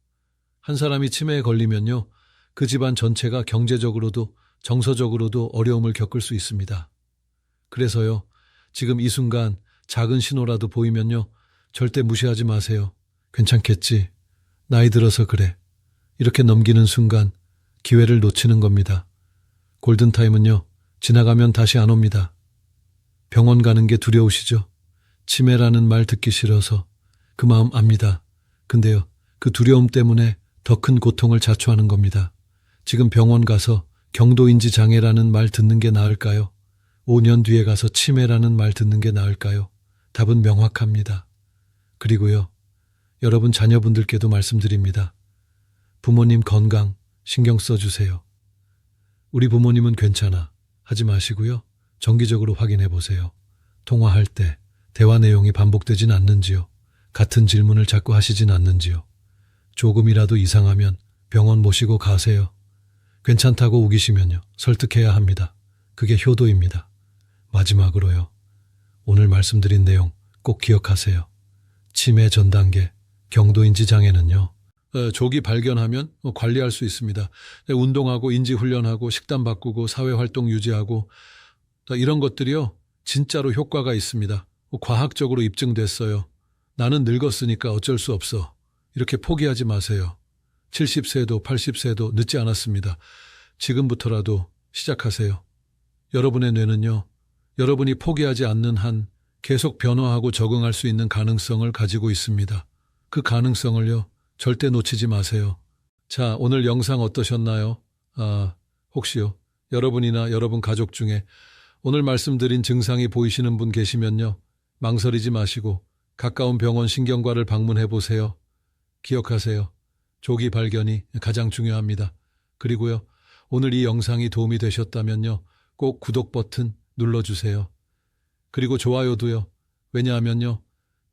한 사람이 치매에 걸리면요, 그 집안 전체가 경제적으로도 정서적으로도 어려움을 겪을 수 있습니다. 그래서요, 지금 이 순간 작은 신호라도 보이면요, 절대 무시하지 마세요. 괜찮겠지. 나이 들어서 그래. 이렇게 넘기는 순간 기회를 놓치는 겁니다. 골든타임은요, 지나가면 다시 안 옵니다. 병원 가는 게 두려우시죠? 치매라는 말 듣기 싫어서 그 마음 압니다. 근데요, 그 두려움 때문에 더 큰 고통을 자초하는 겁니다. 지금 병원 가서 경도인지 장애라는 말 듣는 게 나을까요? 5년 뒤에 가서 치매라는 말 듣는 게 나을까요? 답은 명확합니다. 그리고요, 여러분 자녀분들께도 말씀드립니다. 부모님 건강 신경 써주세요. 우리 부모님은 괜찮아 하지 마시고요, 정기적으로 확인해 보세요. 통화할 때 대화 내용이 반복되진 않는지요? 같은 질문을 자꾸 하시진 않는지요? 조금이라도 이상하면 병원 모시고 가세요. 괜찮다고 우기시면요, 설득해야 합니다. 그게 효도입니다. 마지막으로요, 오늘 말씀드린 내용 꼭 기억하세요. 치매 전 단계, 경도인지 장애는요, 조기 발견하면 관리할 수 있습니다. 운동하고 인지훈련하고 식단 바꾸고 사회활동 유지하고 이런 것들이요, 진짜로 효과가 있습니다. 과학적으로 입증됐어요. 나는 늙었으니까 어쩔 수 없어. 이렇게 포기하지 마세요. 70세도 80세도 늦지 않았습니다. 지금부터라도 시작하세요. 여러분의 뇌는요, 여러분이 포기하지 않는 한 계속 변화하고 적응할 수 있는 가능성을 가지고 있습니다. 그 가능성을요, 절대 놓치지 마세요. 자, 오늘 영상 어떠셨나요? 혹시요, 여러분이나 여러분 가족 중에 오늘 말씀드린 증상이 보이시는 분 계시면요, 망설이지 마시고 가까운 병원 신경과를 방문해 보세요. 기억하세요. 조기 발견이 가장 중요합니다. 그리고요, 오늘 이 영상이 도움이 되셨다면요, 꼭 구독 버튼 눌러주세요. 그리고 좋아요도요. 왜냐하면요,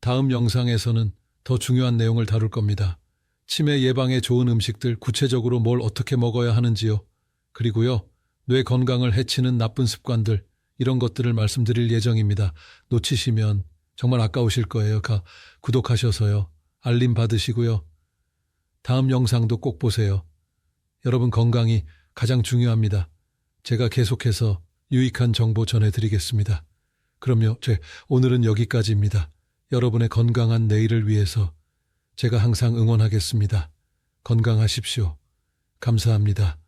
다음 영상에서는 더 중요한 내용을 다룰 겁니다. 치매 예방에 좋은 음식들, 구체적으로 뭘 어떻게 먹어야 하는지요. 그리고요, 뇌 건강을 해치는 나쁜 습관들, 이런 것들을 말씀드릴 예정입니다. 놓치시면 정말 아까우실 거예요. 구독하셔서요, 알림 받으시고요. 다음 영상도 꼭 보세요. 여러분 건강이 가장 중요합니다. 제가 계속해서 유익한 정보 전해드리겠습니다. 그럼요, 오늘은 여기까지입니다. 여러분의 건강한 내일을 위해서 제가 항상 응원하겠습니다. 건강하십시오. 감사합니다.